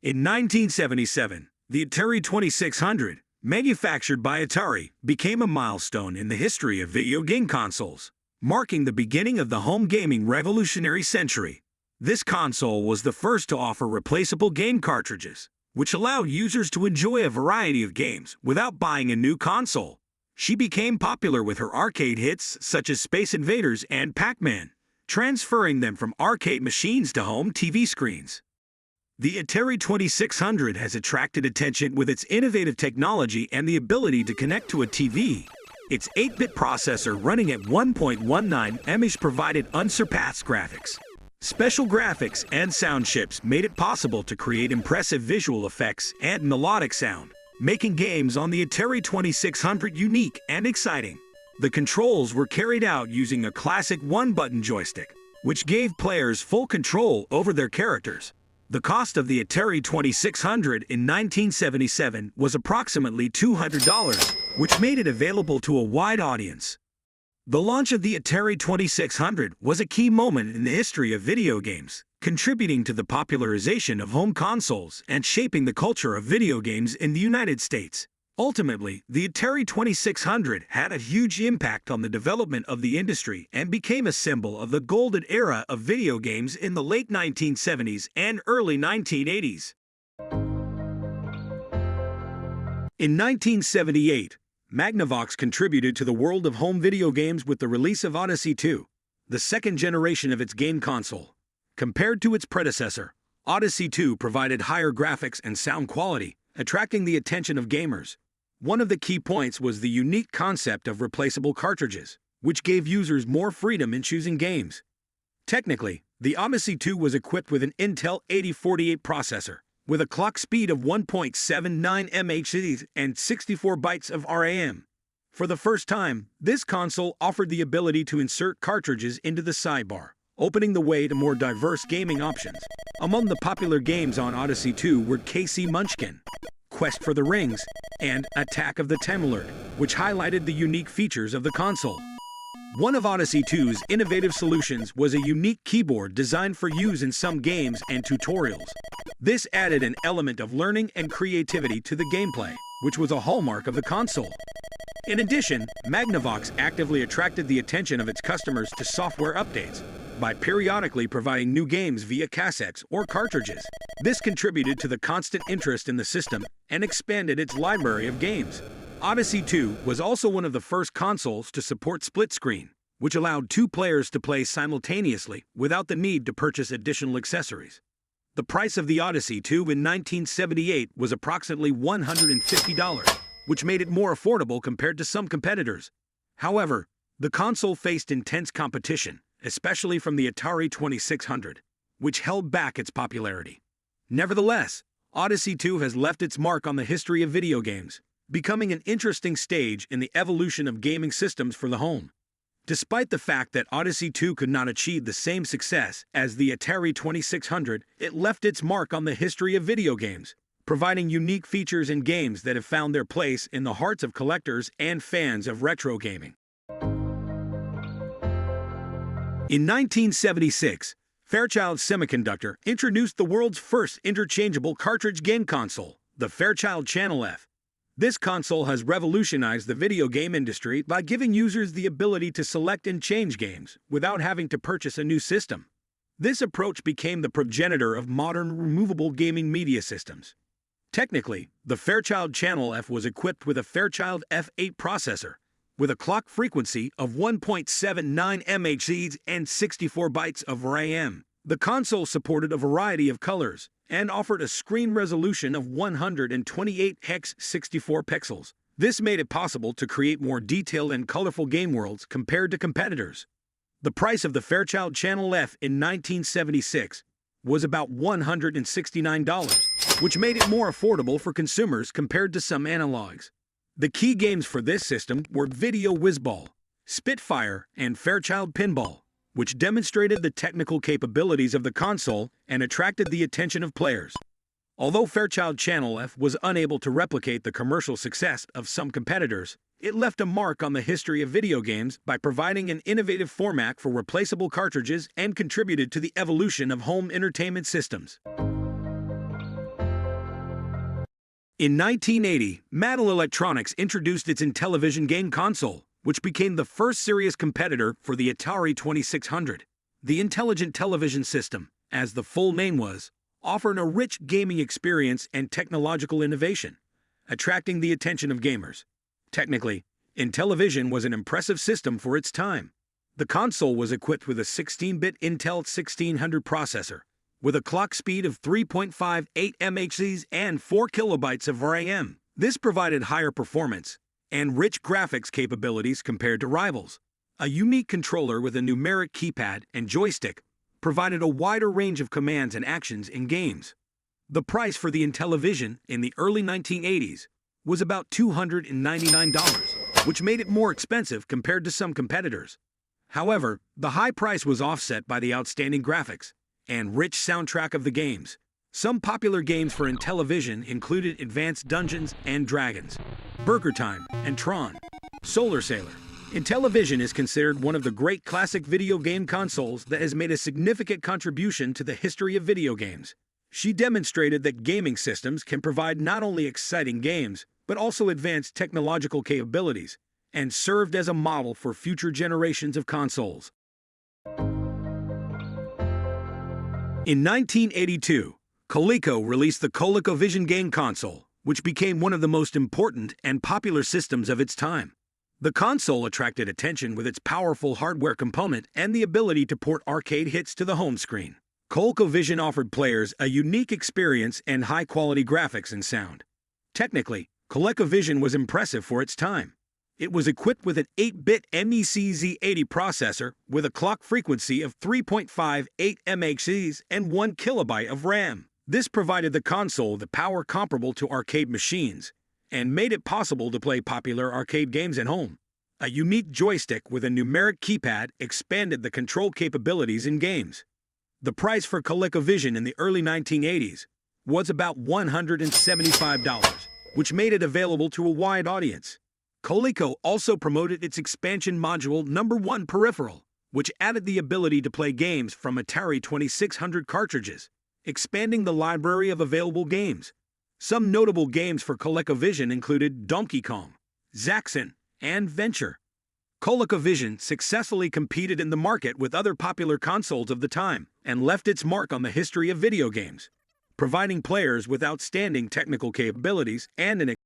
In 1977, the Atari 2600, manufactured by Atari, became a milestone in the history of video game consoles, marking the beginning of the home gaming revolutionary century. This console was the first to offer replaceable game cartridges, which allowed users to enjoy a variety of games without buying a new console. She became popular with her arcade hits such as Space Invaders and Pac-Man, transferring them from arcade machines to home TV screens. The Atari 2600 has attracted attention with its innovative technology and the ability to connect to a TV. Its 8-bit processor running at 1.19 MHz provided unsurpassed graphics. Special graphics and sound chips made it possible to create impressive visual effects and melodic sound, making games on the Atari 2600 unique and exciting. The controls were carried out using a classic one-button joystick, which gave players full control over their characters. The cost of the Atari 2600 in 1977 was approximately $200, which made it available to a wide audience. The launch of the Atari 2600 was a key moment in the history of video games, contributing to the popularization of home consoles and shaping the culture of video games in the United States. Ultimately, the Atari 2600 had a huge impact on the development of the industry and became a symbol of the golden era of video games in the late 1970s and early 1980s. In 1978, Magnavox contributed to the world of home video games with the release of Odyssey 2, the second generation of its game console. Compared to its predecessor, Odyssey 2 provided higher graphics and sound quality, attracting the attention of gamers. One of the key points was the unique concept of replaceable cartridges, which gave users more freedom in choosing games. Technically, the Odyssey 2 was equipped with an Intel 8048 processor, with a clock speed of 1.79 MHz and 64 bytes of RAM. For the first time, this console offered the ability to insert cartridges into the sidebar, opening the way to more diverse gaming options. Among the popular games on Odyssey 2 were KC Munchkin, Quest for the Rings, and Attack of the Temlord, which highlighted the unique features of the console. One of Odyssey 2's innovative solutions was a unique keyboard designed for use in some games and tutorials. This added an element of learning and creativity to the gameplay, which was a hallmark of the console. In addition, Magnavox actively attracted the attention of its customers to software updates by periodically providing new games via cassettes or cartridges. This contributed to the constant interest in the system and expanded its library of games. Odyssey 2 was also one of the first consoles to support split screen, which allowed two players to play simultaneously without the need to purchase additional accessories. The price of the Odyssey 2 in 1978 was approximately $150, which made it more affordable compared to some competitors. However, the console faced intense competition, especially from the Atari 2600, which held back its popularity. Nevertheless, Odyssey 2 has left its mark on the history of video games, becoming an interesting stage in the evolution of gaming systems for the home. Despite the fact that Odyssey 2 could not achieve the same success as the Atari 2600, it left its mark on the history of video games, providing unique features and games that have found their place in the hearts of collectors and fans of retro gaming. In 1976, Fairchild Semiconductor introduced the world's first interchangeable cartridge game console, the Fairchild Channel F. This console has revolutionized the video game industry by giving users the ability to select and change games without having to purchase a new system. This approach became the progenitor of modern removable gaming media systems. Technically, the Fairchild Channel F was equipped with a Fairchild F8 processor, with a clock frequency of 1.79 MHz and 64 bytes of RAM. The console supported a variety of colors and offered a screen resolution of 128 x 64 pixels. This made it possible to create more detailed and colorful game worlds compared to competitors. The price of the Fairchild Channel F in 1976 was about $169, which made it more affordable for consumers compared to some analogs. The key games for this system were Video Whizball, Spitfire, and Fairchild Pinball, which demonstrated the technical capabilities of the console and attracted the attention of players. Although Fairchild Channel F was unable to replicate the commercial success of some competitors, it left a mark on the history of video games by providing an innovative format for replaceable cartridges and contributed to the evolution of home entertainment systems. In 1980, Mattel Electronics introduced its Intellivision game console, which became the first serious competitor for the Atari 2600. The Intelligent Television System, as the full name was, offered a rich gaming experience and technological innovation, attracting the attention of gamers. Technically, Intellivision was an impressive system for its time. The console was equipped with a 16-bit Intel 1600 processor, with a clock speed of 3.58 MHz and 4 kilobytes of RAM. This provided higher performance and rich graphics capabilities compared to rivals. A unique controller with a numeric keypad and joystick provided a wider range of commands and actions in games. The price for the Intellivision in the early 1980s was about $299, which made it more expensive compared to some competitors. However, the high price was offset by the outstanding graphics and rich soundtrack of the games. Some popular games for Intellivision included Advanced Dungeons and Dragons, Burger Time, and Tron. Solar Sailor. Intellivision is considered one of the great classic video game consoles that has made a significant contribution to the history of video games. She demonstrated that gaming systems can provide not only exciting games, but also advanced technological capabilities, and served as a model for future generations of consoles. In 1982, Coleco released the ColecoVision game console, which became one of the most important and popular systems of its time. The console attracted attention with its powerful hardware component and the ability to port arcade hits to the home screen. ColecoVision offered players a unique experience and high-quality graphics and sound. Technically, ColecoVision was impressive for its time. It was equipped with an 8-bit MEC Z80 processor with a clock frequency of 3.58 MHz and 1 kilobyte of RAM. This provided the console the power comparable to arcade machines and made it possible to play popular arcade games at home. A unique joystick with a numeric keypad expanded the control capabilities in games. The price for ColecoVision in the early 1980s was about $175, which made it available to a wide audience. Coleco also promoted its expansion module #1 peripheral, which added the ability to play games from Atari 2600 cartridges, expanding the library of available games. Some notable games for ColecoVision included Donkey Kong, Zaxxon, and Venture. ColecoVision successfully competed in the market with other popular consoles of the time and left its mark on the history of video games, providing players with outstanding technical capabilities and an